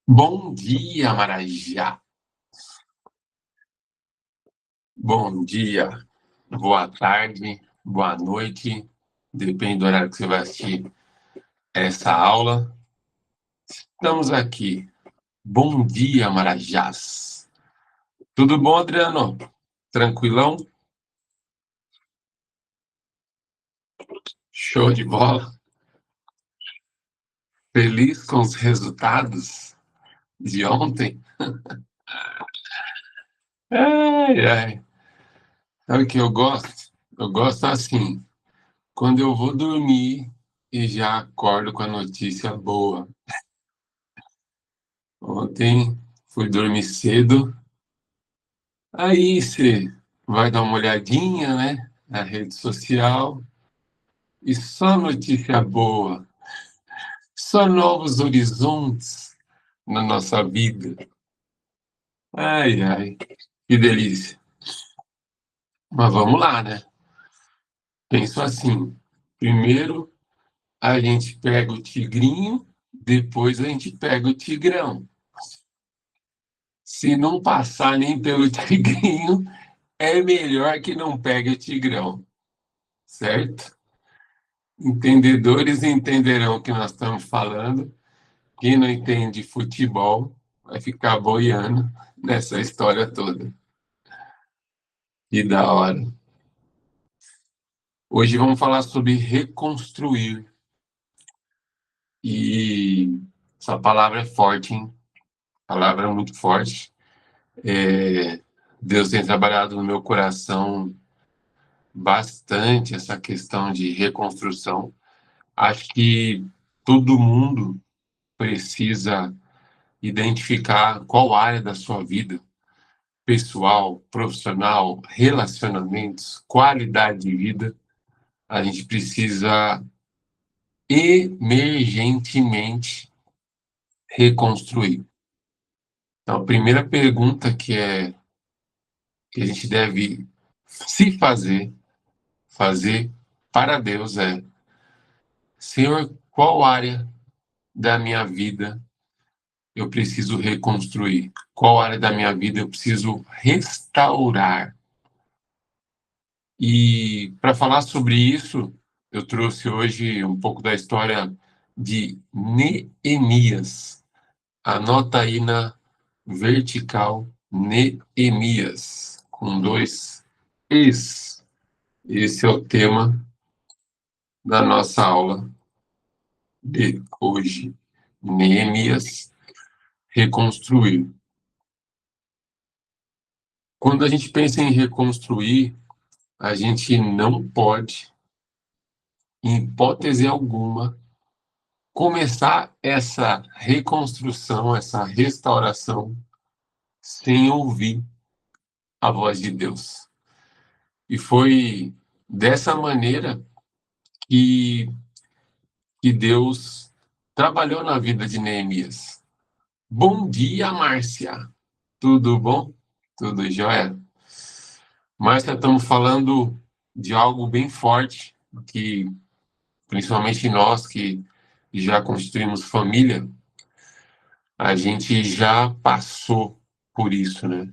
Bom dia, Marajá. Bom dia, boa tarde, boa noite. Depende do horário que você vai assistir essa aula. Estamos aqui. Bom dia, Marajás. Tudo bom, Adriano? Tranquilão? Show de bola. Feliz com os resultados de ontem? Ai, ai. Sabe o que eu gosto? Eu gosto assim, quando eu vou dormir e já acordo com a notícia boa. Ontem fui dormir cedo, aí você vai dar uma olhadinha, né, na rede social e só notícia boa, só novos horizontes na nossa vida. Ai, ai, que delícia. Mas vamos lá, né? Penso assim, primeiro a gente pega o tigrinho, depois a gente pega o tigrão. Se não passar nem pelo tigrinho, é melhor que não pegue o tigrão, certo? Entendedores entenderão o que nós estamos falando. Quem não entende futebol vai ficar boiando nessa história toda. Que da hora. Hoje vamos falar sobre reconstruir. E essa palavra é forte, hein? Palavra muito forte. Deus tem trabalhado no meu coração bastante essa questão de reconstrução. Acho que todo mundo precisa identificar qual área da sua vida, pessoal, profissional, relacionamentos, qualidade de vida, a gente precisa emergentemente reconstruir. Então, a primeira pergunta que a gente deve se fazer para Deus é: Senhor, qual área da minha vida eu preciso reconstruir? Qual área da minha vida eu preciso restaurar? E para falar sobre isso, eu trouxe hoje um pouco da história de Neemias. Anota aí na vertical, Neemias, com dois Es. Esse é o tema da nossa aula de hoje. Neemias, reconstruir. Quando a gente pensa em reconstruir, a gente não pode, em hipótese alguma, começar essa reconstrução, essa restauração, sem ouvir a voz de Deus. E foi dessa maneira que, que Deus trabalhou na vida de Neemias. Bom dia, Márcia. Tudo bom? Tudo jóia? Márcia, estamos falando de algo bem forte, que principalmente nós que já constituímos família, a gente já passou por isso, né?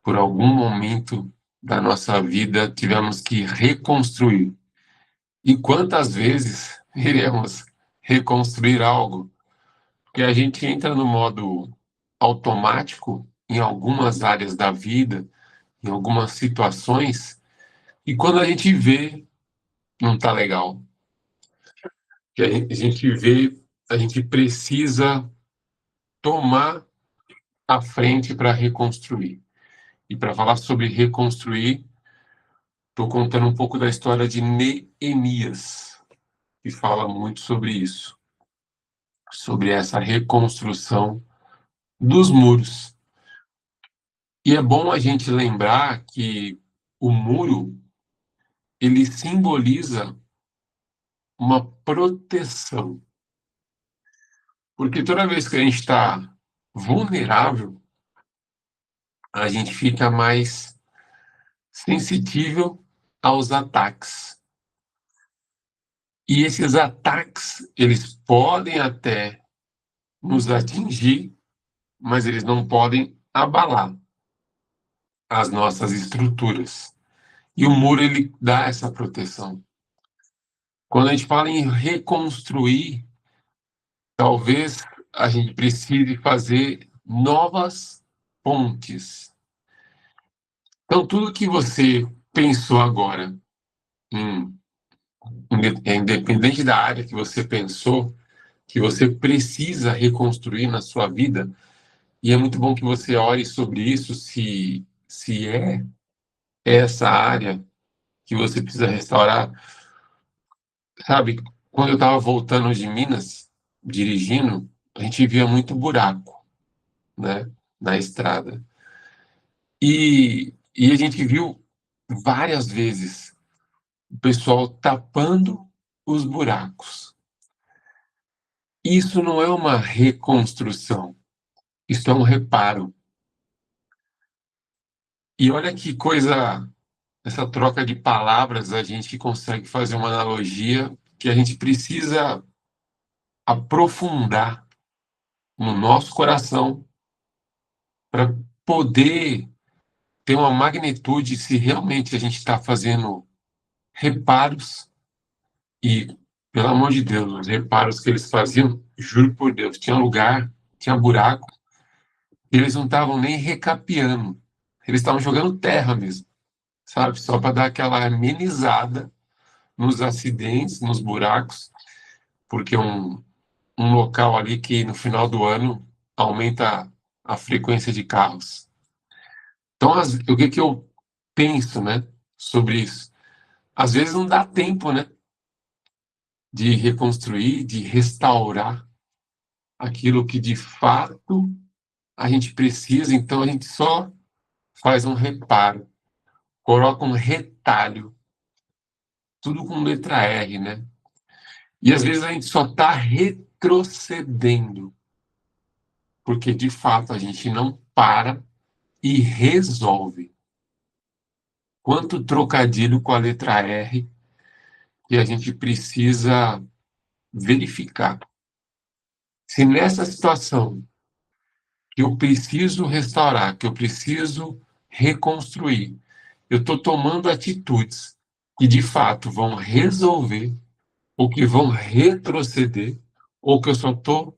Por algum momento da nossa vida tivemos que reconstruir. E quantas vezes iremos reconstruir algo? Porque a gente entra no modo automático em algumas áreas da vida, em algumas situações, e quando a gente vê, não está legal. Que a gente vê, a gente precisa tomar a frente para reconstruir. E para falar sobre reconstruir, estou contando um pouco da história de Neemias, que fala muito sobre isso, sobre essa reconstrução dos muros. E é bom a gente lembrar que o muro, ele simboliza uma proteção. Porque toda vez que a gente está vulnerável, a gente fica mais sensível aos ataques. E esses ataques, eles podem até nos atingir mas eles não podem abalar as nossas estruturas. E o muro, ele dá essa proteção. Quando a gente fala em reconstruir, talvez a gente precise fazer novas pontes. Então, tudo que você pensou agora, em, independente da área que você pensou, que você precisa reconstruir na sua vida, e é muito bom que você ore sobre isso, se é essa área que você precisa restaurar. Sabe, quando eu estava voltando de Minas, dirigindo, a gente via muito buraco, né, na estrada. E a gente viu várias vezes o pessoal tapando os buracos. Isso não é uma reconstrução, isso é um reparo. E olha que coisa, essa troca de palavras, a gente consegue fazer uma analogia que a gente precisa aprofundar no nosso coração para poder ter uma magnitude se realmente a gente está fazendo reparos e, pelo amor de Deus, os reparos que eles faziam, juro por Deus, tinha lugar, tinha buraco, e eles não estavam nem recapeando, eles estavam jogando terra mesmo, sabe? Só para dar aquela amenizada nos acidentes, nos buracos, porque um local ali que no final do ano aumenta a frequência de carros. Então, o que que eu penso, né, sobre isso? Às vezes não dá tempo, né, de reconstruir, de restaurar aquilo que de fato a gente precisa, então a gente só faz um reparo, coloca um retalho, tudo com letra R, né? E às vezes a gente só está retrocedendo, porque de fato a gente não para e resolve. Quanto trocadilho com a letra R que a gente precisa verificar. Se nessa situação que eu preciso restaurar, que eu preciso reconstruir, eu estou tomando atitudes que de fato vão resolver, ou que vão retroceder, ou que eu só estou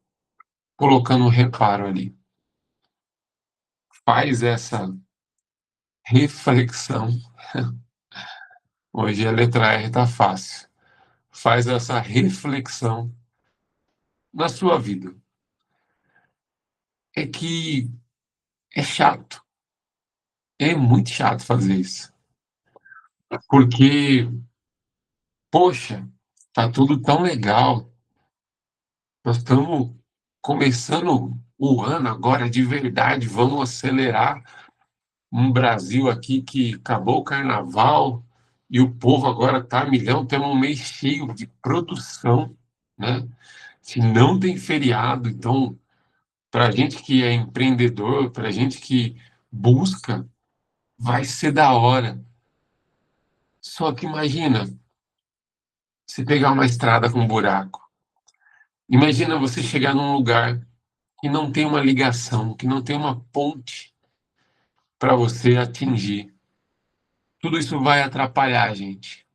colocando um reparo ali. Faz essa reflexão. Hoje a letra R está fácil. Faz essa reflexão na sua vida. É que é chato. É muito chato fazer isso. Porque, poxa, tá tudo tão legal. Nós estamos começando o ano agora de verdade. Vamos acelerar um Brasil aqui que acabou o carnaval e o povo agora está a milhão. Temos um mês cheio de produção, né? Se não tem feriado, então, para a gente que é empreendedor, para a gente que busca, vai ser da hora. Só que imagina, se pegar uma estrada com um buraco. Imagina você chegar num lugar que não tem uma ligação, que não tem uma ponte para você atingir. Tudo isso vai atrapalhar a gente.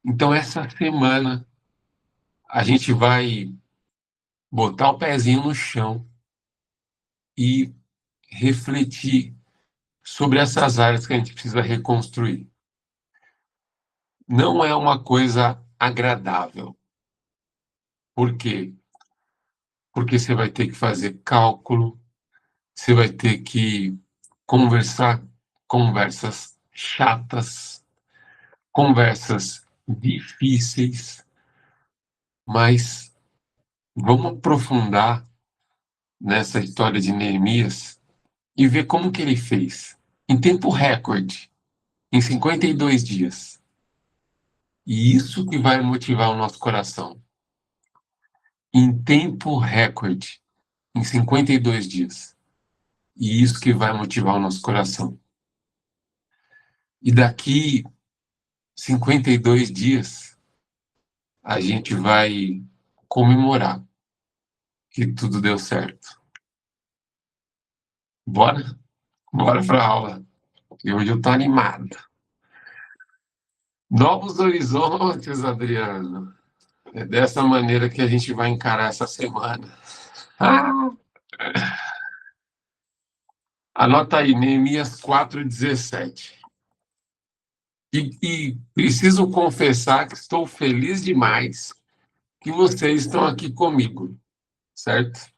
Então, essa semana, a gente vai botar o pezinho no chão e refletir sobre essas áreas que a gente precisa reconstruir. Não é uma coisa agradável. Por quê? Porque você vai ter que fazer cálculo, você vai ter que conversar conversas chatas, conversas difíceis, mas vamos aprofundar nessa história de Neemias e ver como que ele fez. Em tempo recorde, em 52 dias. E isso que vai motivar o nosso coração. Em tempo recorde, em 52 dias. E isso que vai motivar o nosso coração. E daqui 52 dias, a gente vai comemorar que tudo deu certo. Bora? Bora para a aula. E hoje eu tô animado. Novos horizontes, Adriano. É dessa maneira que a gente vai encarar essa semana. Ah, anota aí, Neemias 4,17. E preciso confessar que estou feliz demais que vocês estão aqui comigo, certo?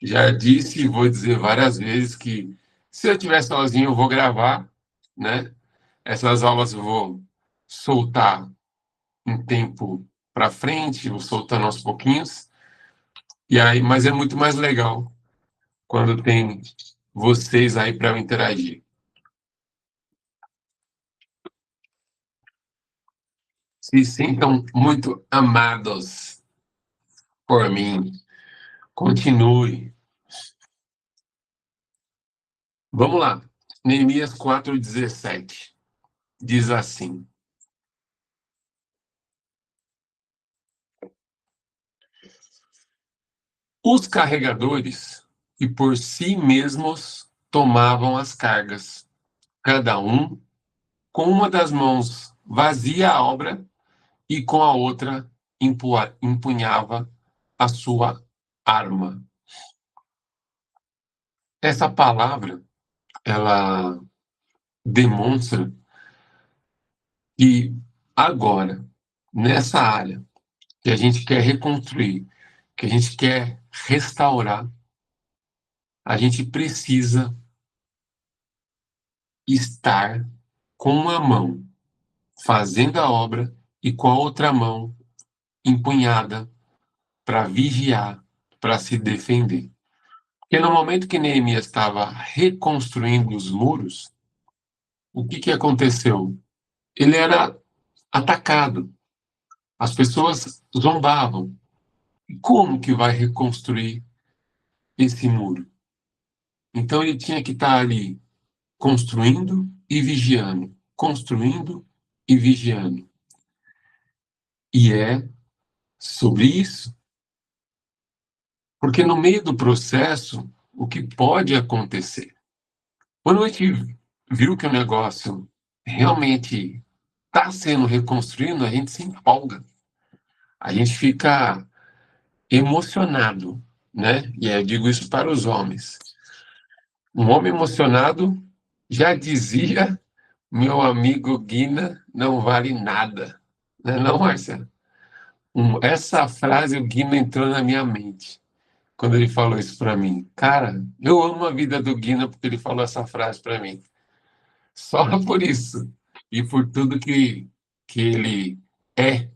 Já disse e vou dizer várias vezes que se eu estiver sozinho eu vou gravar, né? Essas aulas eu vou soltar em tempo para frente, vou soltando aos pouquinhos. E aí, mas é muito mais legal quando tem vocês aí para eu interagir. Se sintam muito amados por mim. Continue. Vamos lá. Neemias 4,17 diz assim: os carregadores e por si mesmos tomavam as cargas, cada um com uma das mãos vazia a obra e com a outra empunhava a sua arma. Essa palavra, ela demonstra que agora, nessa área que a gente quer reconstruir, que a gente quer restaurar, a gente precisa estar com uma mão fazendo a obra e com a outra mão empunhada para vigiar, para se defender. Porque no momento que Neemias estava reconstruindo os muros, o que aconteceu? Ele era atacado, as pessoas zombavam. E como que vai reconstruir esse muro? Então ele tinha que estar ali construindo e vigiando, construindo e vigiando. E é sobre isso, porque no meio do processo, o que pode acontecer? Quando a gente viu que o negócio realmente está sendo reconstruído, a gente se empolga, a gente fica emocionado, né? E eu digo isso para os homens. Um homem emocionado já dizia meu amigo Guina não vale nada, né, não, Marcelo? Essa frase o Guina entrou na minha mente quando ele falou isso para mim. Cara, eu amo a vida do Guina porque ele falou essa frase para mim. Só por isso e por tudo que ele é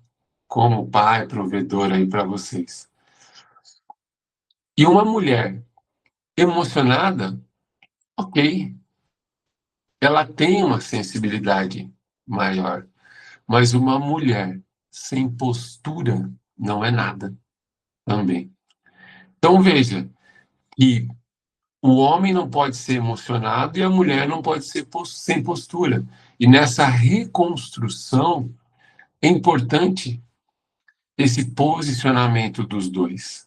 como pai, provedor aí para vocês. E uma mulher emocionada, ok, ela tem uma sensibilidade maior, mas uma mulher sem postura não é nada também. Então veja que o homem não pode ser emocionado e a mulher não pode ser sem postura. E nessa reconstrução é importante esse posicionamento dos dois.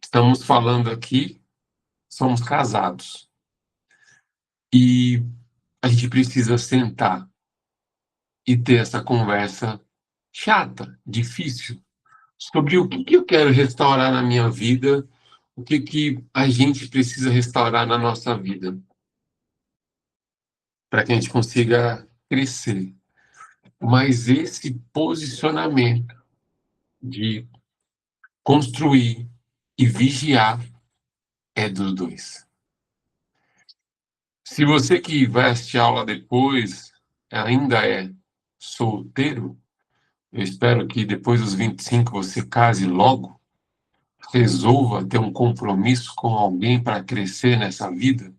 Estamos falando aqui, somos casados. E a gente precisa sentar e ter essa conversa chata, difícil, sobre o que eu quero restaurar na minha vida, o que a gente precisa restaurar na nossa vida, para que a gente consiga crescer. Mas esse posicionamento de construir e vigiar é dos dois. Se você que vai assistir a aula depois ainda é solteiro, eu espero que depois dos 25 você case logo, resolva ter um compromisso com alguém para crescer nessa vida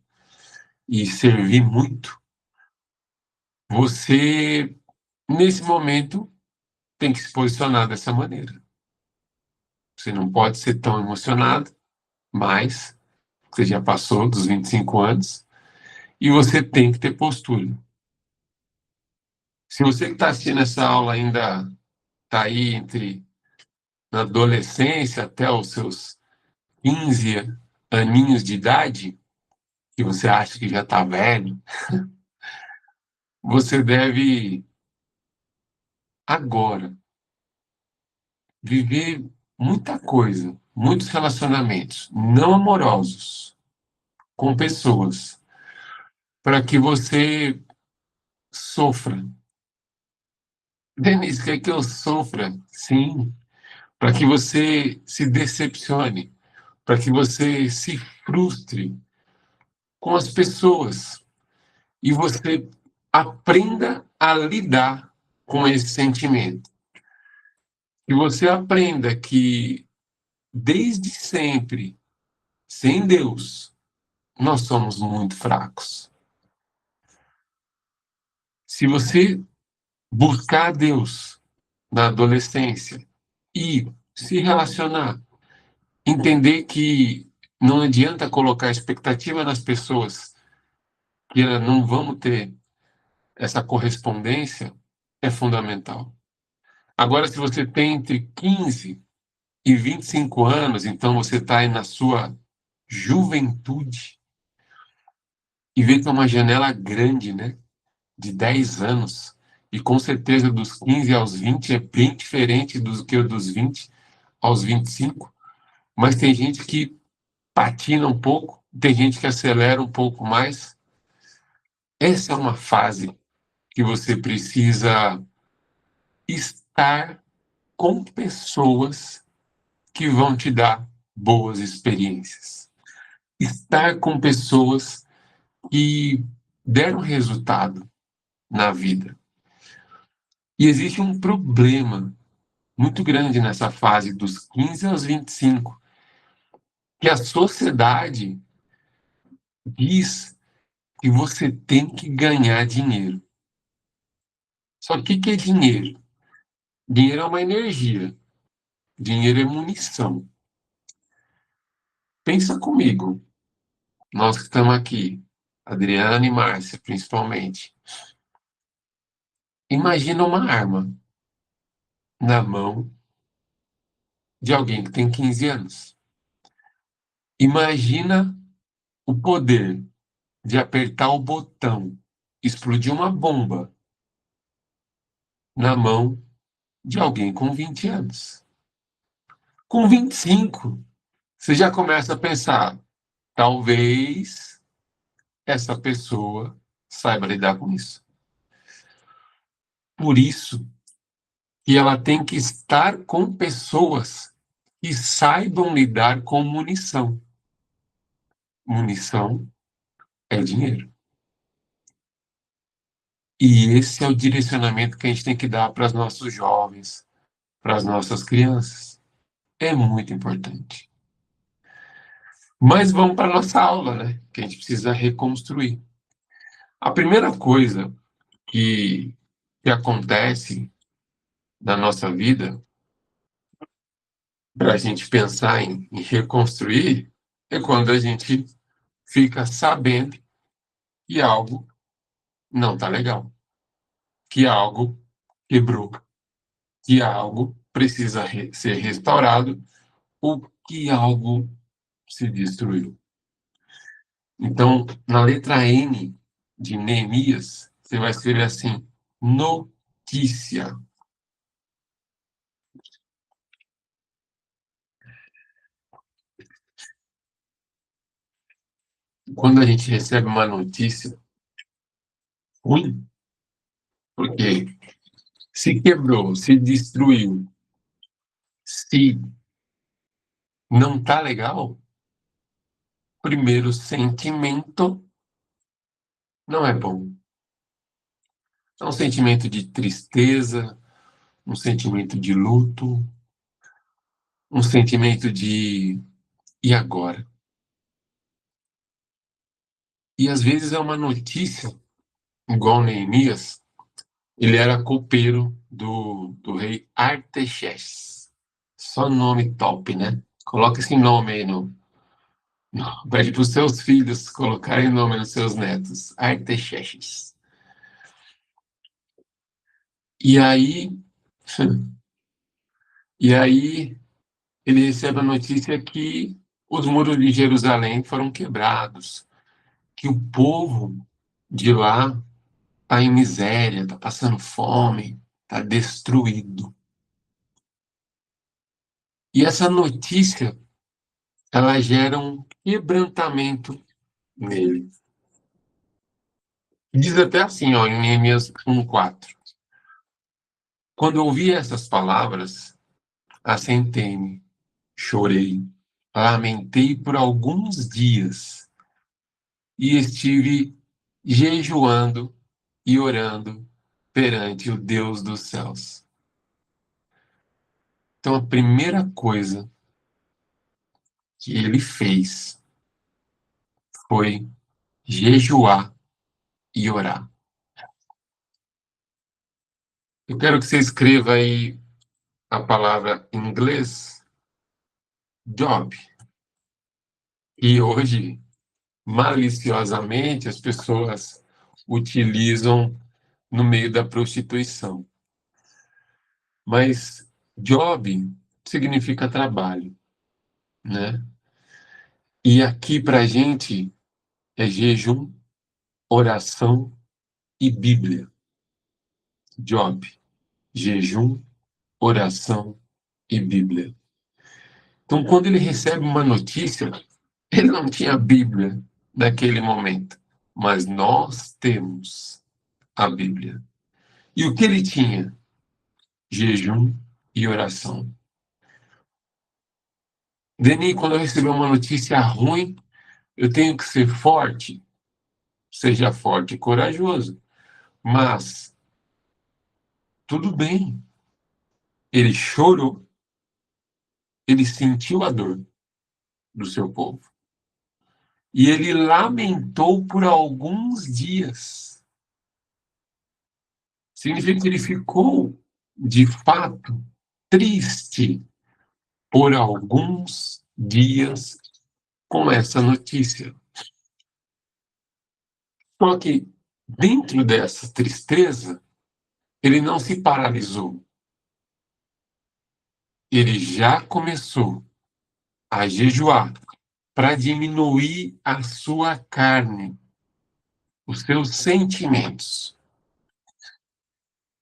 e servir muito. Você, nesse momento, tem que se posicionar dessa maneira. Você não pode ser tão emocionado, mas você já passou dos 25 anos e você tem que ter postura. Se você que está assistindo essa aula ainda está aí na adolescência até os seus 15 aninhos de idade, que você acha que já está velho, você deve agora viver muita coisa, muitos relacionamentos não amorosos com pessoas, para que você sofra. Denise, quer que eu sofra? Sim. Para que você se decepcione, para que você se frustre com as pessoas e você aprenda a lidar com esse sentimento. E você aprenda que, desde sempre, sem Deus, nós somos muito fracos. Se você buscar Deus na adolescência e se relacionar, entender que não adianta colocar expectativa nas pessoas, que não vamos ter essa correspondência, é fundamental. Agora, se você tem entre 15 e 25 anos, então você está aí na sua juventude e vê que é uma janela grande, né? De 10 anos. E com certeza dos 15 aos 20 é bem diferente do que o dos 20 aos 25. Mas tem gente que patina um pouco, tem gente que acelera um pouco mais. Essa é uma fase que você precisa estar com pessoas que vão te dar boas experiências. Estar com pessoas que deram resultado na vida. E existe um problema muito grande nessa fase dos 15 aos 25, que a sociedade diz que você tem que ganhar dinheiro. Só que o que é dinheiro? Dinheiro é uma energia. Dinheiro é munição. Pensa comigo, nós que estamos aqui, Adriana e Márcia, principalmente. Imagina uma arma na mão de alguém que tem 15 anos. Imagina o poder de apertar o botão, explodir uma bomba na mão de alguém com 20 anos. Com 25, você já começa a pensar, talvez essa pessoa saiba lidar com isso. Por isso que ela tem que estar com pessoas que saibam lidar com munição. Munição é dinheiro. E esse é o direcionamento que a gente tem que dar para os nossos jovens, para as nossas crianças. É muito importante. Mas vamos para a nossa aula, né? Que a gente precisa reconstruir. A primeira coisa que acontece na nossa vida, para a gente pensar em reconstruir, é quando a gente fica sabendo que algo não está legal, que algo quebrou, que algo precisa ser restaurado ou que algo se destruiu. Então, na letra N de Neemias, você vai escrever assim: notícia. Quando a gente recebe uma notícia ruim, porque se quebrou, se destruiu, se não está legal, primeiro sentimento não é bom. É um sentimento de tristeza, um sentimento de luto, um sentimento de e agora? E às vezes é uma notícia, igual Neemias, ele era copeiro do rei Artaxerxes. Só nome top, né? Coloca esse nome aí pede para os seus filhos colocarem nome nos seus netos. Artaxerxes. E aí, e aí ele recebe a notícia que os muros de Jerusalém foram quebrados, que o povo de lá está em miséria, está passando fome, está destruído. E essa notícia, ela gera um quebrantamento nele. Diz até assim, ó, em Neemias 1:4. Quando ouvi essas palavras, assentei-me, chorei, lamentei por alguns dias e estive jejuando e orando perante o Deus dos céus. Então, a primeira coisa que ele fez foi jejuar e orar. Eu quero que você escreva aí a palavra em inglês, job. E hoje, maliciosamente, as pessoas utilizam no meio da prostituição. Mas job significa trabalho, né? E aqui para a gente é jejum, oração e Bíblia. Job, jejum, oração e Bíblia. Então, quando ele recebe uma notícia, ele não tinha Bíblia naquele momento, mas nós temos a Bíblia. E o que ele tinha? Jejum e oração. Denis, quando eu receber uma notícia ruim, eu tenho que ser forte. Seja forte e corajoso. Mas, tudo bem. Ele chorou, ele sentiu a dor do seu povo. E ele lamentou por alguns dias. Significa que ele ficou, de fato, triste por alguns dias com essa notícia. Só que, dentro dessa tristeza, ele não se paralisou. Ele já começou a jejuar para diminuir a sua carne, os seus sentimentos.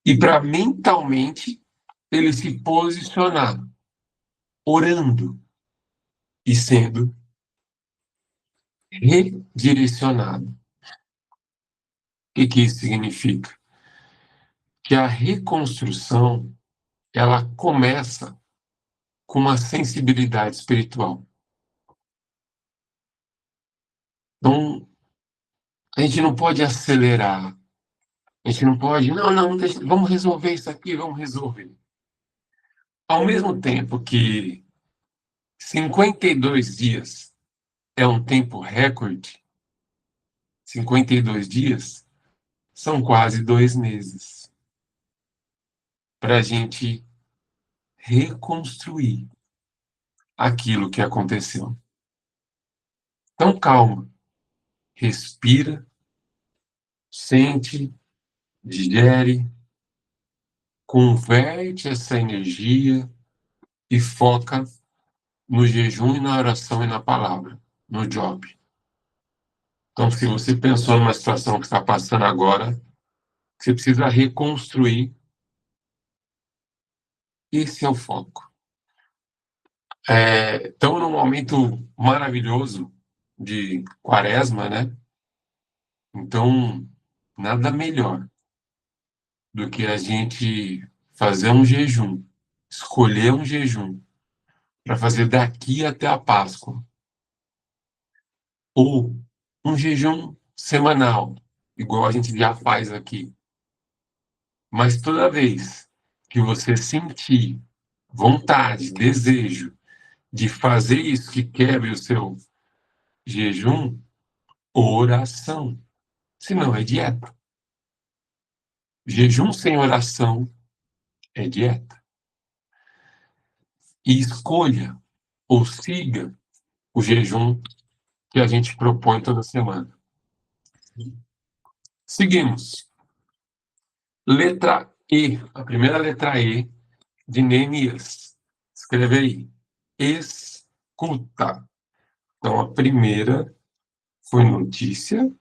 E para mentalmente ele se posicionar, orando e sendo redirecionado. O que isso significa? Que a reconstrução, ela começa com uma sensibilidade espiritual. Então, a gente não pode acelerar. A gente não pode, não, deixa, vamos resolver isso aqui, vamos resolver. Ao mesmo tempo que 52 dias é um tempo recorde, 52 dias são quase 2 meses para a gente reconstruir aquilo que aconteceu. Então, calma, respira, sente, digere, converte essa energia e foca no jejum e na oração e na palavra, no job. Então, se você pensou numa situação que está passando agora, você precisa reconstruir, esse é o foco. Estamos num momento maravilhoso de quaresma, né? Então, nada melhor do que a gente fazer um jejum, escolher um jejum, para fazer daqui até a Páscoa. Ou um jejum semanal, igual a gente já faz aqui. Mas toda vez que você sentir vontade, desejo de fazer isso que quebre o seu jejum, oração. Senão é dieta. Jejum sem oração é dieta. E escolha ou siga o jejum que a gente propõe toda semana. Seguimos. Letra E, a primeira letra E de Neemias. Escreve aí. Escuta. Então, a primeira foi notícia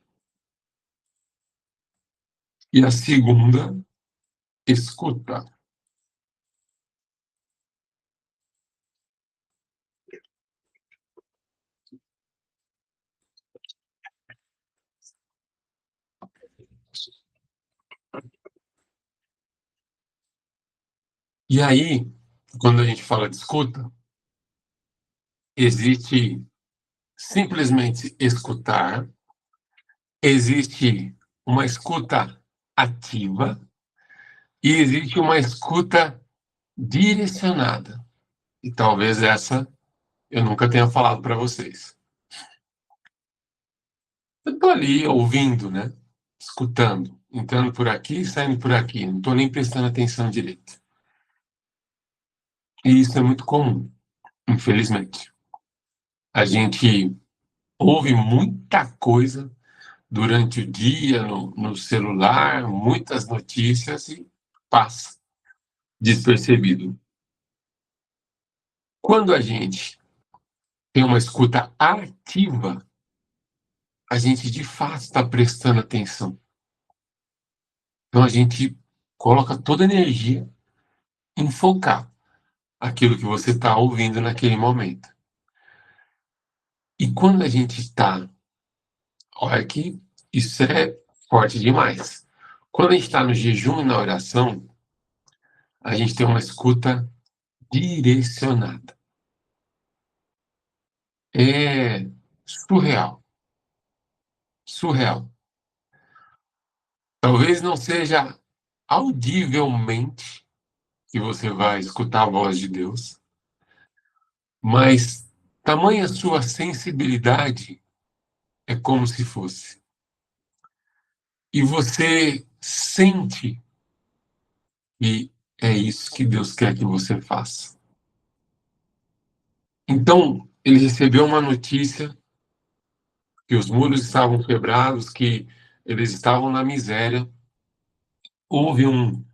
e a segunda, escuta. E aí, quando a gente fala de escuta, existe simplesmente escutar, existe uma escuta ativa e existe uma escuta direcionada. E talvez essa eu nunca tenha falado para vocês. Eu estou ali ouvindo, né? Escutando, entrando por aqui, saindo por aqui, não estou nem prestando atenção direito. E isso é muito comum, infelizmente. A gente ouve muita coisa durante o dia no celular, muitas notícias e passa despercebido. Quando a gente tem uma escuta ativa, a gente de fato está prestando atenção. Então a gente coloca toda a energia em focar aquilo que você está ouvindo naquele momento. E quando a gente está, olha que isso é forte demais. Quando a gente está no jejum e na oração, a gente tem uma escuta direcionada. É surreal. Surreal. Talvez não seja audivelmente que você vai escutar a voz de Deus, mas tamanha sua sensibilidade é como se fosse. E você sente que é isso que Deus quer que você faça. Então, ele recebeu uma notícia que os muros estavam quebrados, que eles estavam na miséria. Houve um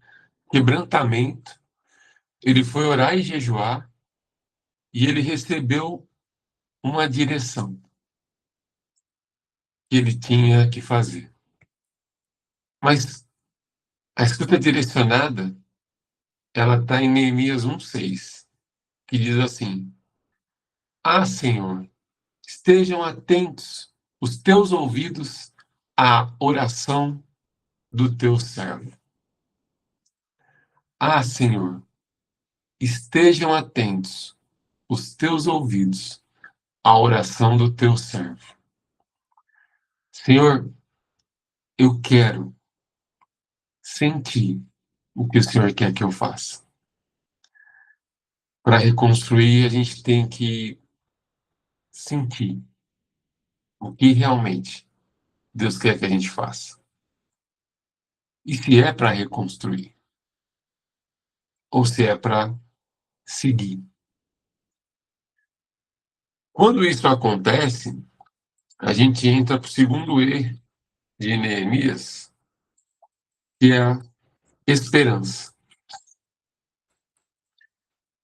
quebrantamento. Ele foi orar e jejuar e ele recebeu uma direção que ele tinha que fazer. Mas a escuta direcionada, ela está em Neemias 1:6, que diz assim: Ah, Senhor, estejam atentos os teus ouvidos à oração do teu servo. Ah, Senhor, estejam atentos os teus ouvidos à oração do teu servo. Senhor, eu quero sentir o que o Senhor quer que eu faça. Para reconstruir, a gente tem que sentir o que realmente Deus quer que a gente faça. E se é para reconstruir, ou se é para seguir. Quando isso acontece, a gente entra para o segundo erro de Neemias, que é a esperança.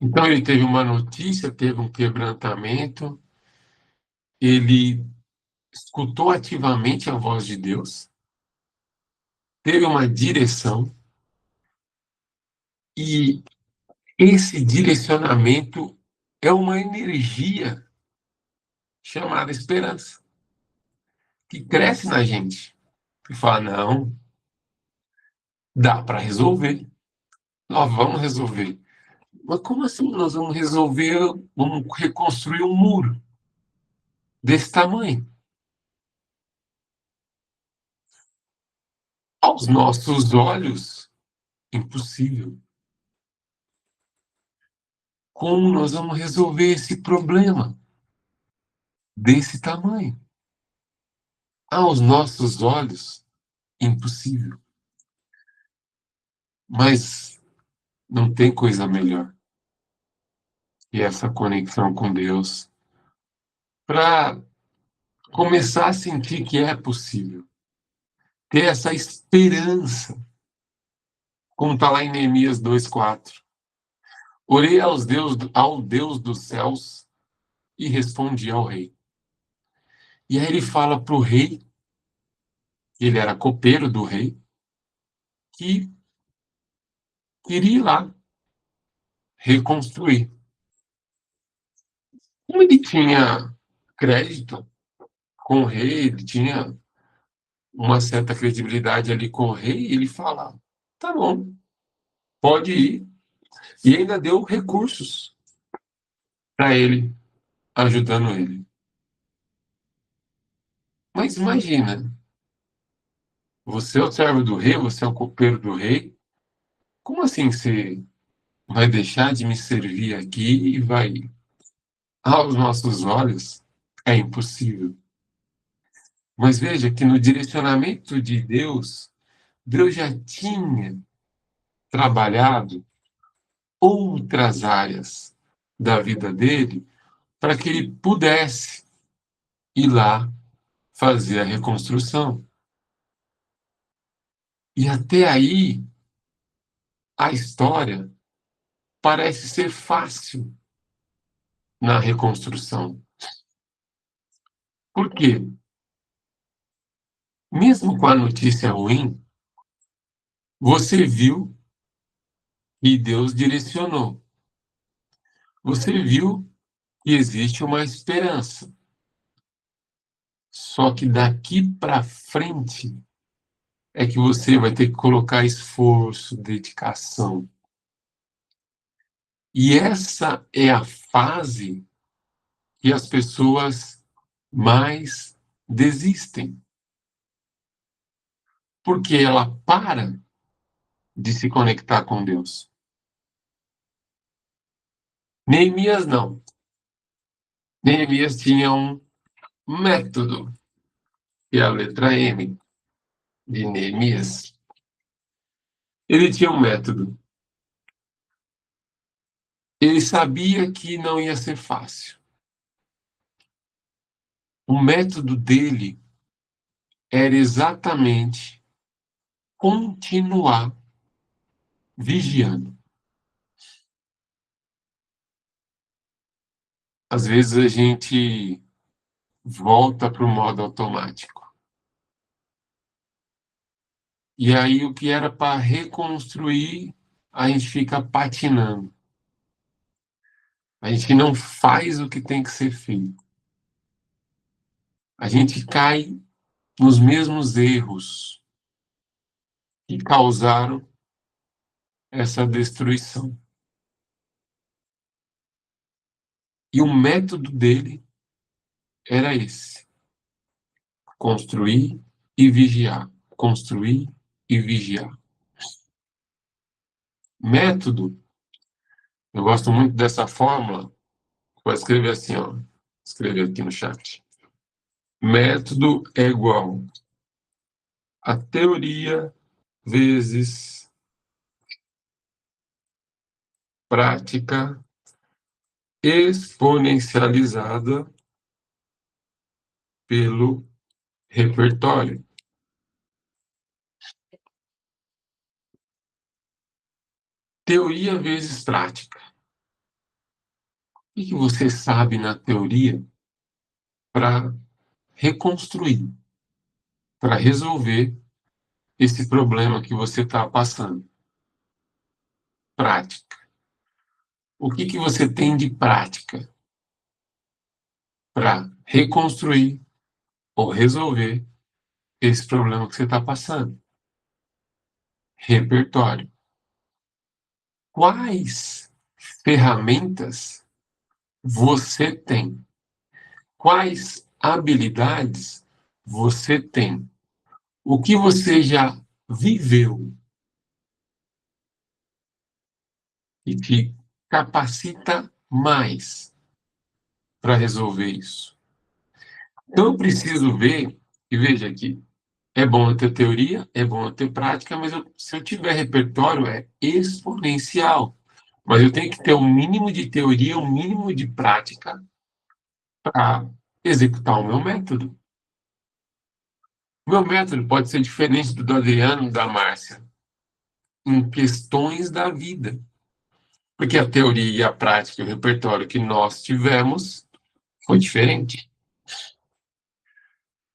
Então ele teve uma notícia, teve um quebrantamento, ele escutou ativamente a voz de Deus, teve uma direção, e esse direcionamento é uma energia chamada esperança, que cresce na gente. E fala, não, dá para resolver, nós vamos resolver. Mas como assim nós vamos resolver, vamos reconstruir um muro desse tamanho? Aos nossos olhos, impossível. Como nós vamos resolver esse problema desse tamanho? Aos nossos olhos, impossível. Mas não tem coisa melhor que essa conexão com Deus para começar a sentir que é possível. Ter essa esperança, como está lá em Neemias 2:4. Orei ao Deus dos céus e respondi ao rei. E aí ele fala para o rei, ele era copeiro do rei, que queria ir lá reconstruir. Como ele tinha crédito com o rei, ele tinha uma certa credibilidade ali com o rei, ele fala: tá bom, pode ir. E ainda deu recursos para ele, ajudando ele. Mas imagina, você é o servo do rei, você é o copeiro do rei, como assim você vai deixar de me servir aqui e vai, aos nossos olhos, é impossível. Mas veja que no direcionamento de Deus, Deus já tinha trabalhado outras áreas da vida dele para que ele pudesse ir lá fazer a reconstrução. E até aí, a história parece ser fácil na reconstrução. Por quê? Mesmo com a notícia ruim, você viu e Deus direcionou. Você viu que existe uma esperança. Só que daqui para frente é que você vai ter que colocar esforço, dedicação. E essa é a fase que as pessoas mais desistem. Porque ela para de se conectar com Deus. Neemias não. Neemias tinha um método, que é a letra M de Neemias. Ele tinha um método. Ele sabia que não ia ser fácil. O método dele era exatamente continuar vigiando. Às vezes a gente volta para o modo automático. E aí o que era para reconstruir, a gente fica patinando. A gente não faz o que tem que ser feito. A gente cai nos mesmos erros que causaram essa destruição. E o método dele era esse: construir e vigiar, construir e vigiar. Método, eu gosto muito dessa fórmula, vou escrever assim, ó, escrever aqui no chat. Método é igual a teoria vezes prática exponencializada pelo repertório. Teoria vezes prática. O que você sabe na teoria para reconstruir, para resolver esse problema que você está passando? Prática. O que você tem de prática para reconstruir ou resolver esse problema que você está passando? Repertório. Quais ferramentas você tem? Quais habilidades você tem? O que você já viveu e te capacita mais para resolver isso? Então, eu preciso ver, e veja aqui, é bom eu ter teoria, é bom eu ter prática, mas se eu tiver repertório, é exponencial. Mas eu tenho que ter um mínimo de teoria, um mínimo de prática para executar o meu método. O meu método pode ser diferente do Adriano e da Márcia em questões da vida. Porque a teoria, a prática e o repertório que nós tivemos foi diferente.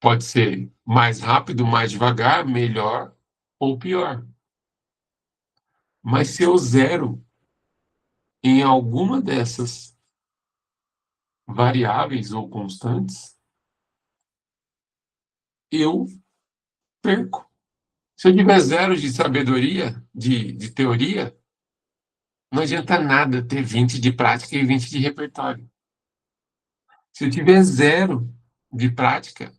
Pode ser mais rápido, mais devagar, melhor ou pior. Mas se eu zero em alguma dessas variáveis ou constantes, eu perco. Se eu tiver zero de sabedoria, de teoria, não adianta nada ter 20 de prática e 20 de repertório. Se eu tiver zero de prática,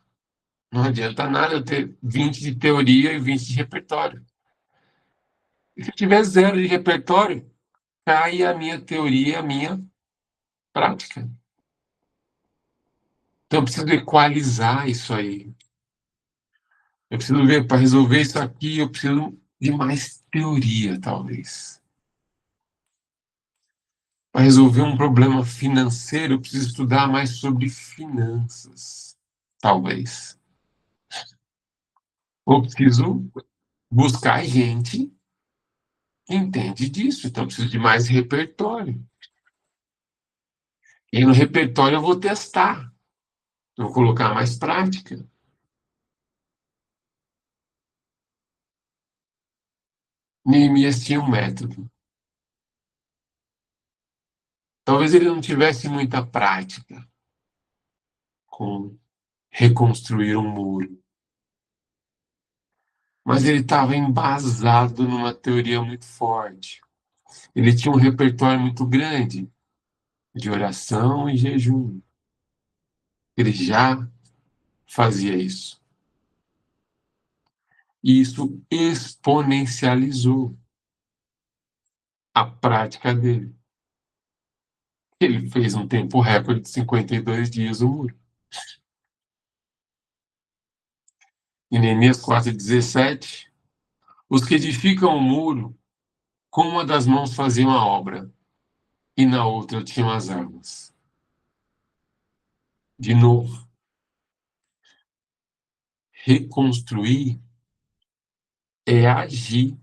não adianta nada eu ter 20 de teoria e 20 de repertório. E se eu tiver zero de repertório, cai a minha teoria e a minha prática. Então eu preciso equalizar isso aí. Eu preciso ver, para resolver isso aqui, eu preciso de mais teoria, talvez. Para resolver um problema financeiro, eu preciso estudar mais sobre finanças, talvez. Ou preciso buscar gente que entende disso, então eu preciso de mais repertório. E no repertório eu vou testar, eu vou colocar mais prática. Neemias tinha um método. Talvez ele não tivesse muita prática com reconstruir um muro, mas ele estava embasado numa teoria muito forte. Ele tinha um repertório muito grande de oração e jejum. Ele já fazia isso. E isso exponencializou a prática dele. Ele fez um tempo recorde de 52 dias o muro. Em Neemias 4,17, os que edificam o muro, com uma das mãos faziam a obra, e na outra tinham as armas. De novo, reconstruir é agir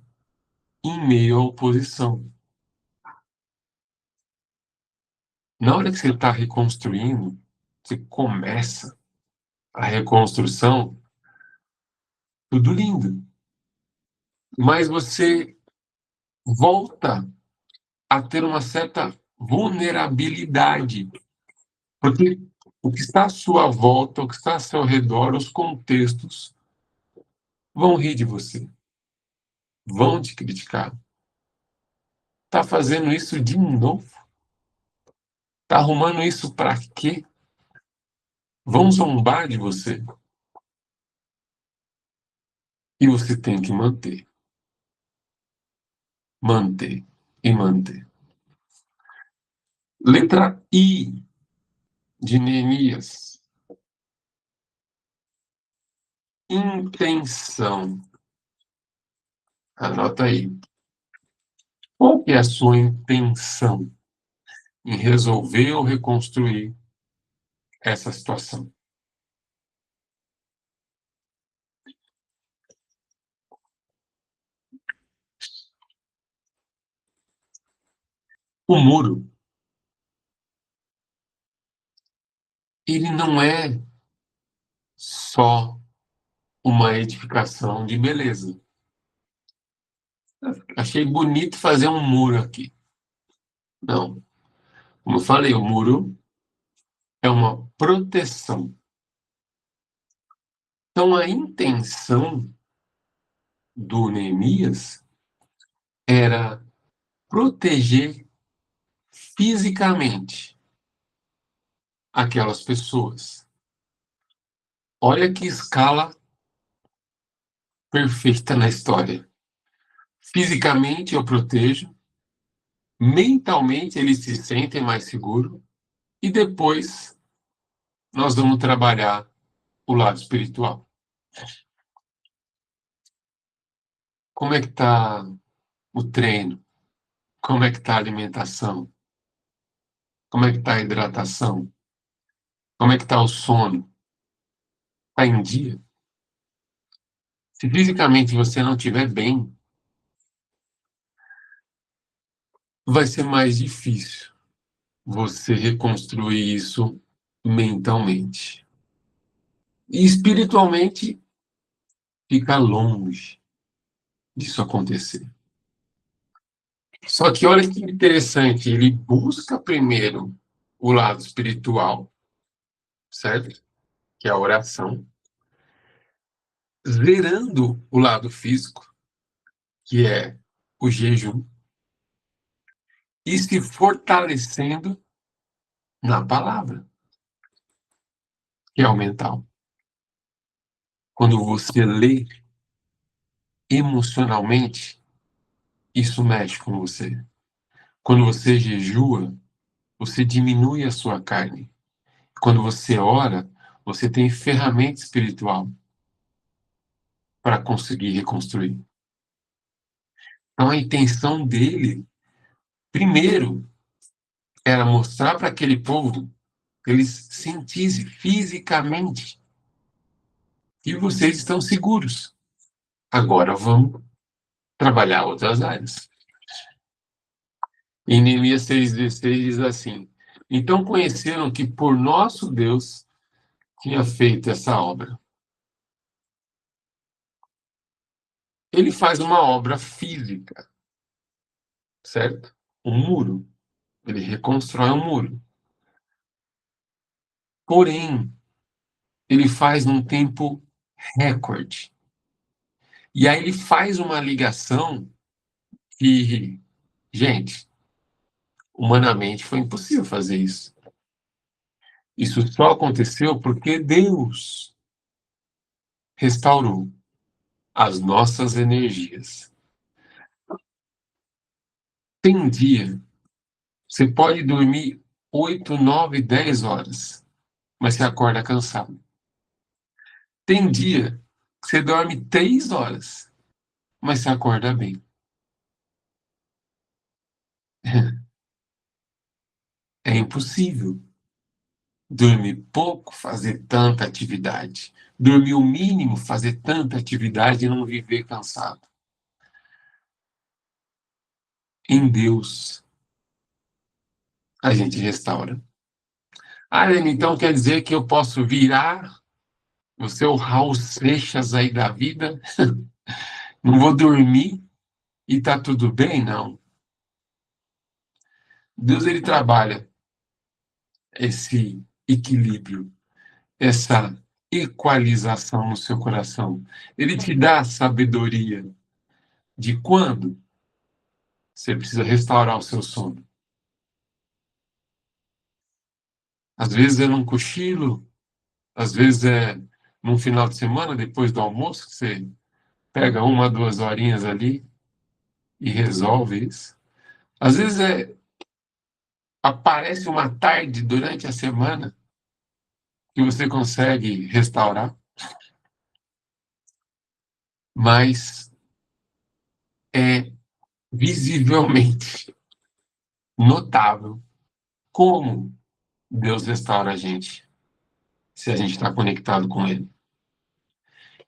em meio à oposição. Na hora que você está reconstruindo, você começa a reconstrução, tudo lindo. Mas você volta a ter uma certa vulnerabilidade, porque o que está à sua volta, o que está ao seu redor, os contextos vão rir de você, vão te criticar. Tá fazendo isso de novo? Tá arrumando isso para quê? Vão zombar de você. E você tem que manter, manter e manter. Letra I de Neemias. Intenção. Anota aí. Qual que é a sua intenção em resolver ou reconstruir essa situação? O muro, ele não é só uma edificação de beleza. Achei bonito fazer um muro aqui. Não. Como eu falei, o muro é uma proteção. Então, a intenção do Neemias era proteger fisicamente aquelas pessoas. Olha que escala perfeita na história. Fisicamente eu protejo, mentalmente eles se sentem mais seguros e depois nós vamos trabalhar o lado espiritual. Como é que está o treino? Como é que está a alimentação? Como é que está a hidratação? Como é que está o sono? Está em dia? Se fisicamente você não estiver bem, vai ser mais difícil você reconstruir isso mentalmente. E espiritualmente fica longe disso acontecer. Só que olha que interessante, ele busca primeiro o lado espiritual, certo? Que é a oração, zerando o lado físico, que é o jejum, e se fortalecendo na palavra, que é o mental. Quando você lê emocionalmente, isso mexe com você. Quando você jejua, você diminui a sua carne. Quando você ora, você tem ferramenta espiritual para conseguir reconstruir. Então, a intenção dele, primeiro, era mostrar para aquele povo que eles sentissem fisicamente que vocês estão seguros. Agora vamos trabalhar outras áreas. Em Neemias 6,16 diz assim: então conheceram que por nosso Deus tinha feito essa obra. Ele faz uma obra física, certo? Um muro. Ele reconstrói um muro. Porém, ele faz num tempo recorde. E aí ele faz uma ligação que, gente, humanamente foi impossível fazer isso. Isso só aconteceu porque Deus restaurou as nossas energias. Tem dia, você pode dormir 8, 9, 10 horas, mas você acorda cansado. Tem dia que você dorme 3 horas, mas você acorda bem. É impossível dormir pouco, fazer tanta atividade. Dormir o mínimo, fazer tanta atividade e não viver cansado. Em Deus, a gente restaura. Ah, Helene, então quer dizer que eu posso virar o seu Raul Seixas aí da vida? Não vou dormir e tá tudo bem? Não. Deus, ele trabalha esse equilíbrio, essa equalização no seu coração. Ele te dá a sabedoria de quando você precisa restaurar o seu sono. Às vezes é num cochilo, às vezes é num final de semana, depois do almoço, que você pega 1, 2 horinhas ali e resolve isso. Às vezes aparece uma tarde durante a semana que você consegue restaurar, mas é visivelmente notável como Deus restaura a gente, se a gente está conectado com Ele.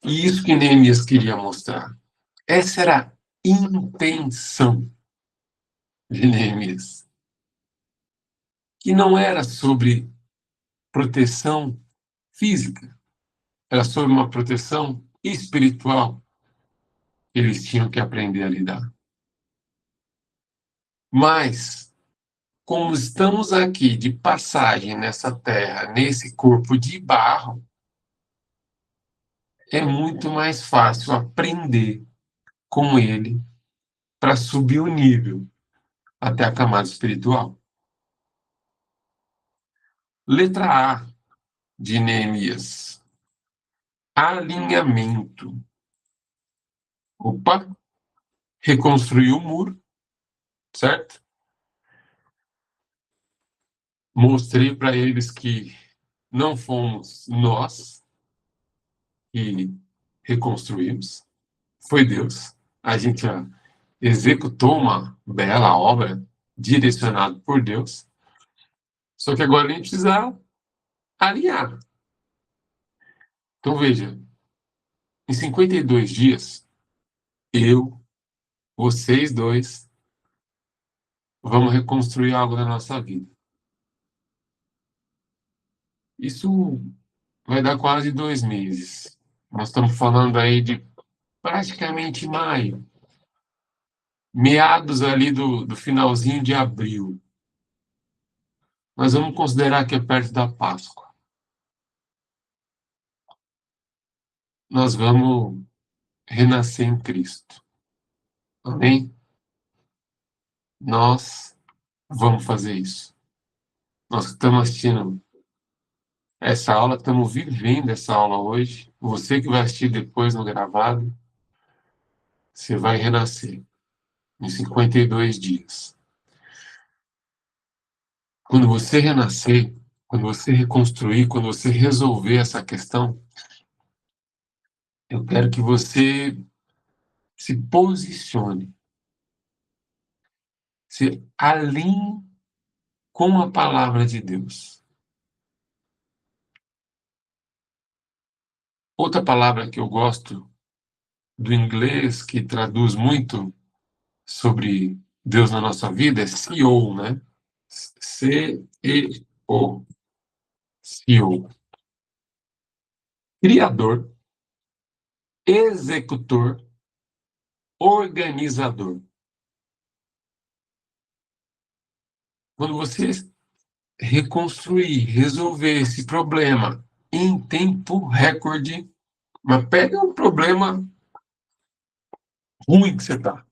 E isso que Neemias queria mostrar. Essa era a intenção de Neemias, que não era sobre proteção física, era sobre uma proteção espiritual que eles tinham que aprender a lidar. Mas, como estamos aqui de passagem nessa terra, nesse corpo de barro, é muito mais fácil aprender com ele para subir o nível até a camada espiritual. Letra A de Neemias. Alinhamento. Opa, reconstruiu o muro, certo? Mostrei para eles que não fomos nós que reconstruímos, foi Deus. A gente executou uma bela obra direcionada por Deus. Só que agora a gente precisa alinhar. Então veja, em 52 dias, eu, vocês dois, vamos reconstruir algo na nossa vida. Isso vai dar quase 2 meses. Nós estamos falando aí de praticamente maio, meados ali do finalzinho de abril. Nós vamos considerar que é perto da Páscoa. Nós vamos renascer em Cristo. Amém? Nós vamos fazer isso. Nós estamos assistindo essa aula, estamos vivendo essa aula hoje. Você que vai assistir depois no gravado, você vai renascer em 52 dias. Quando você renascer, quando você reconstruir, quando você resolver essa questão, eu quero que você se posicione, se alinhe com a palavra de Deus. Outra palavra que eu gosto do inglês, que traduz muito sobre Deus na nossa vida, é CEO, né? CEO. CEO. Criador, executor, organizador. Quando você reconstruir, resolver esse problema em tempo recorde, mas pega um problema ruim que você tá.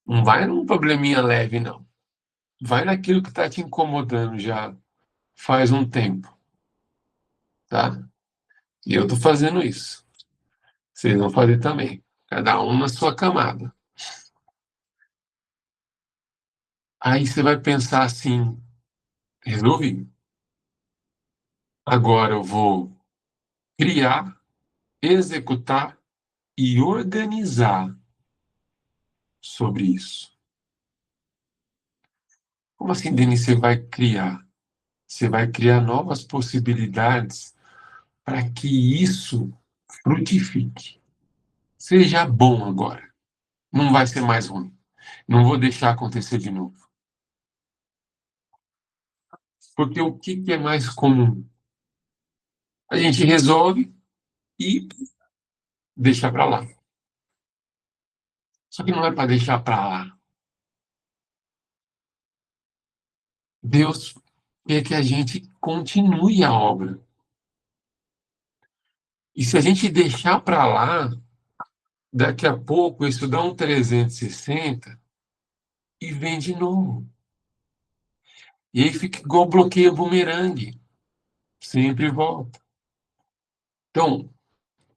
Não vai num probleminha leve, não. Vai naquilo que está te incomodando já faz um tempo, tá? E eu tô fazendo isso. Vocês vão fazer também. Cada um na sua camada. Aí você vai pensar assim, resolvi. Agora eu vou criar, executar e organizar sobre isso. Como assim, Denis, você vai criar? Você vai criar novas possibilidades para que isso frutifique. Seja bom agora. Não vai ser mais ruim. Não vou deixar acontecer de novo. Porque o que é mais comum? A gente resolve e deixa para lá. Só que não é para deixar para lá. Deus quer que a gente continue a obra. E se a gente deixar para lá, daqui a pouco isso dá um 360 e vem de novo. E aí fica igual bloqueio bumerangue. Sempre volta. Então,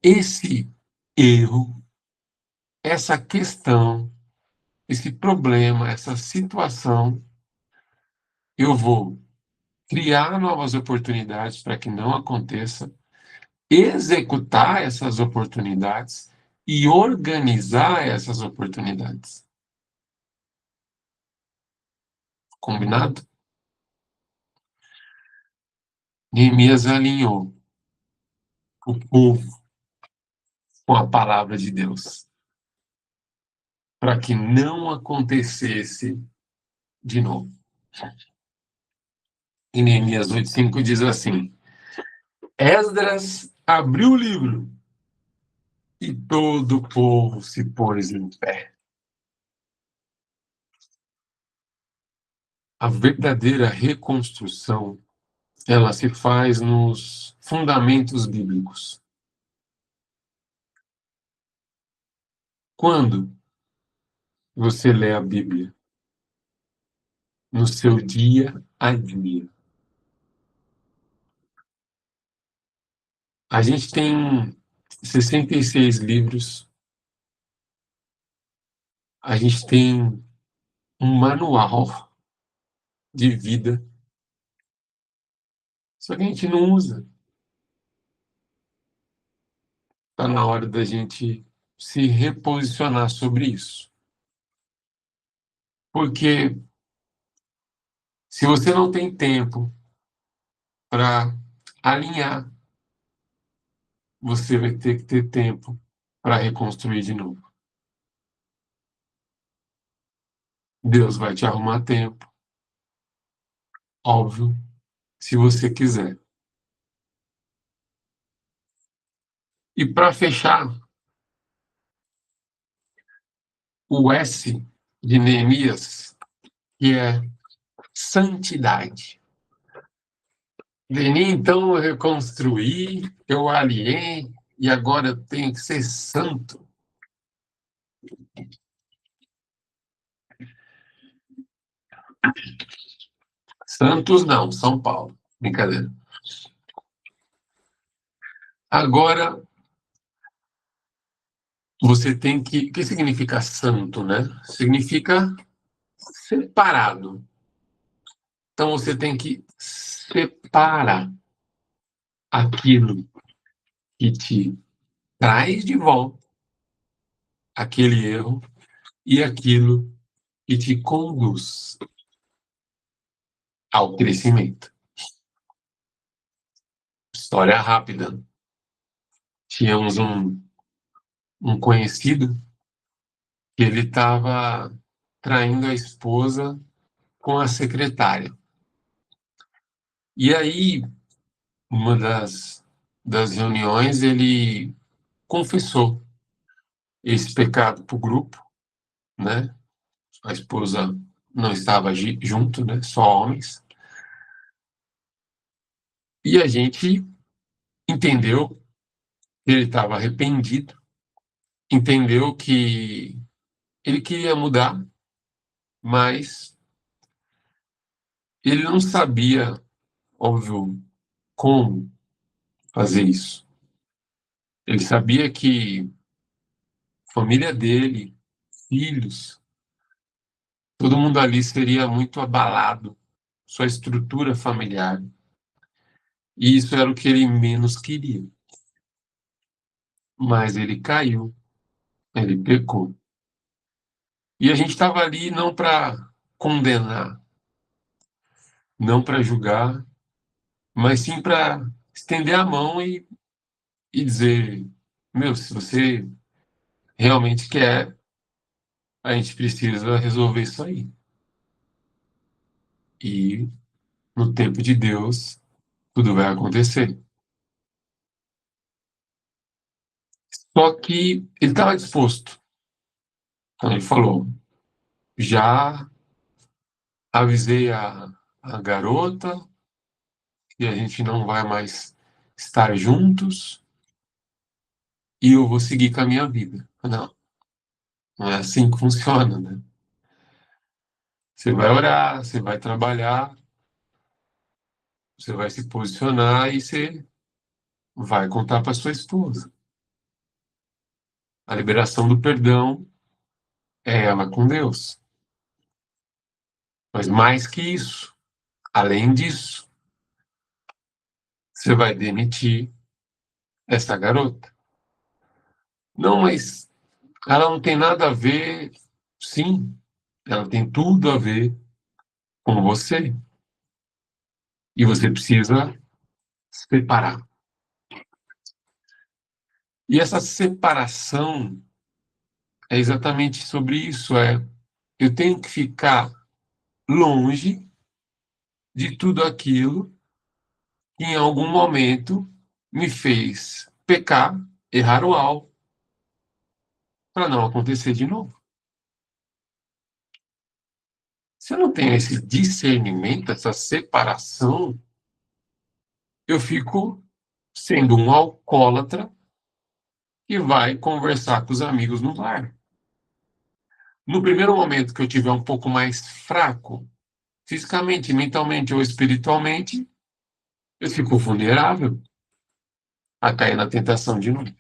esse erro, essa questão, esse problema, essa situação, eu vou criar novas oportunidades para que não aconteça, executar essas oportunidades e organizar essas oportunidades. Combinado? Neemias alinhou o povo com a palavra de Deus para que não acontecesse de novo. Em Neemias 8:5 diz assim: Esdras abriu o livro e todo o povo se pôs em pé. A verdadeira reconstrução, ela se faz nos fundamentos bíblicos. Quando você lê a Bíblia? No seu dia a dia. A gente tem 66 livros, a gente tem um manual de vida, só que a gente não usa. Está na hora da gente se reposicionar sobre isso. Porque se você não tem tempo para alinhar, você vai ter que ter tempo para reconstruir de novo. Deus vai te arrumar tempo, óbvio, se você quiser. E para fechar, o S de Neemias, que é santidade. Veni, então, eu reconstruí, eu aliei, e agora eu tenho que ser santo. Santos não, São Paulo. Brincadeira. Agora, você tem que... O que significa santo, né? Significa separado. Então, você tem que separar aquilo que te traz de volta aquele erro e aquilo que te conduz ao crescimento. História rápida. Tínhamos um conhecido que ele estava traindo a esposa com a secretária. E aí, uma das reuniões, ele confessou esse pecado para o grupo, né? A esposa não estava junto, né? Só homens. E a gente entendeu que ele estava arrependido, entendeu que ele queria mudar, mas ele não sabia, óbvio, como fazer isso. Ele sabia que a família dele, filhos, todo mundo ali seria muito abalado, sua estrutura familiar. E isso era o que ele menos queria. Mas ele caiu, ele pecou. E a gente estava ali não para condenar, não para julgar, mas sim para estender a mão e dizer: meu, se você realmente quer, a gente precisa resolver isso aí. E no tempo de Deus, tudo vai acontecer. Só que ele estava disposto. Então ele falou: já avisei a garota que a gente não vai mais estar juntos e eu vou seguir com a minha vida. Não, não é assim que funciona, né? Você vai orar, você vai trabalhar, você vai se posicionar e você vai contar para sua esposa. A liberação do perdão é ela com Deus. Mas mais que isso, além disso, você vai demitir essa garota. Não, mas ela não tem nada a ver. Sim, ela tem tudo a ver com você. E você precisa separar. E essa separação é exatamente sobre isso. Eu tenho que ficar longe de tudo aquilo que em algum momento me fez pecar, errar o alvo, para não acontecer de novo. Se eu não tenho esse discernimento, essa separação, eu fico sendo um alcoólatra que vai conversar com os amigos no bar. No primeiro momento que eu tiver um pouco mais fraco, fisicamente, mentalmente ou espiritualmente, eu fico vulnerável a cair na tentação de novo.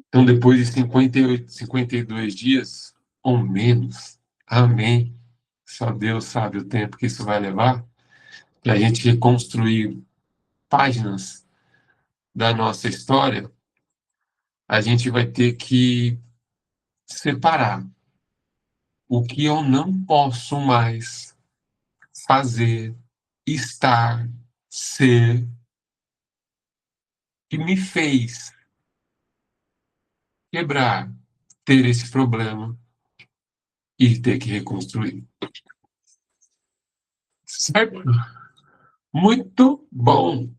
Então, depois de 58, 52 dias ou menos, amém, só Deus sabe o tempo que isso vai levar, para a gente reconstruir páginas da nossa história, a gente vai ter que separar o que eu não posso mais fazer, estar, ser, que me fez quebrar, ter esse problema e ter que reconstruir. Certo? Muito bom.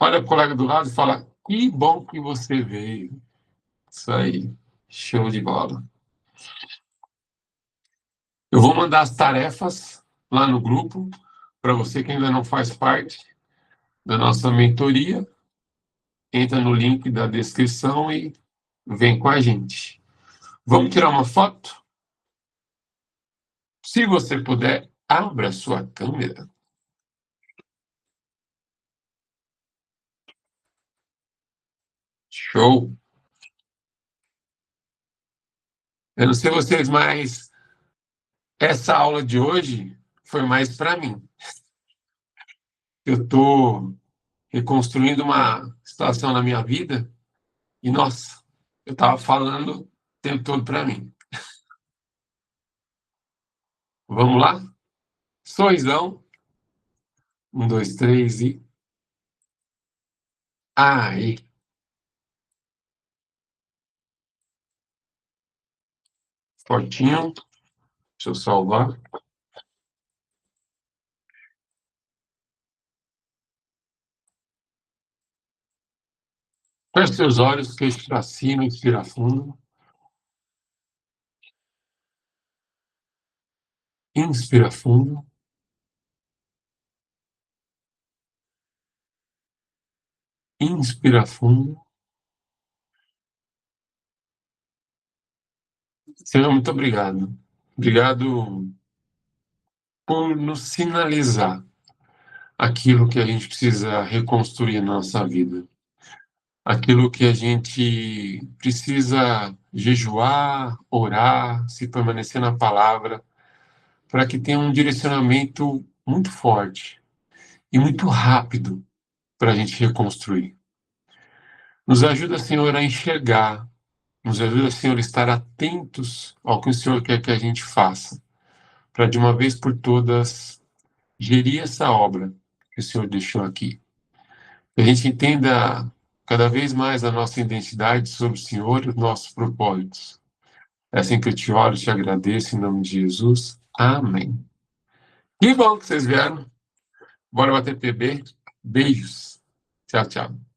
Olha para o colega do lado e fala: que bom que você veio. Isso aí, show de bola. Eu vou mandar as tarefas lá no grupo para você que ainda não faz parte da nossa mentoria. Entra no link da descrição e vem com a gente. Vamos tirar uma foto? Se você puder, abra sua câmera. Show! Eu não sei vocês, mas essa aula de hoje foi mais para mim. Eu estou reconstruindo uma situação na minha vida e, nossa, eu estava falando o tempo todo para mim. Vamos lá? Sorrisão. 1, 2, 3 e... Aí, fortinho. Deixa eu salvar. Feche seus olhos, queixo para cima, inspira fundo. Inspira fundo. Inspira fundo. Senhor, muito obrigado. Obrigado por nos sinalizar aquilo que a gente precisa reconstruir na nossa vida. Aquilo que a gente precisa jejuar, orar, se permanecer na palavra, para que tenha um direcionamento muito forte e muito rápido para a gente reconstruir. Nos ajuda, Senhor, a enxergar, nos ajuda, Senhor, a estar atentos ao que o Senhor quer que a gente faça, para de uma vez por todas gerir essa obra que o Senhor deixou aqui. Que a gente entenda cada vez mais a nossa identidade sobre o Senhor e os nossos propósitos. É assim que eu te oro e te agradeço, em nome de Jesus. Amém. Que bom que vocês vieram. Bora bater PB. Beijos. Tchau, tchau.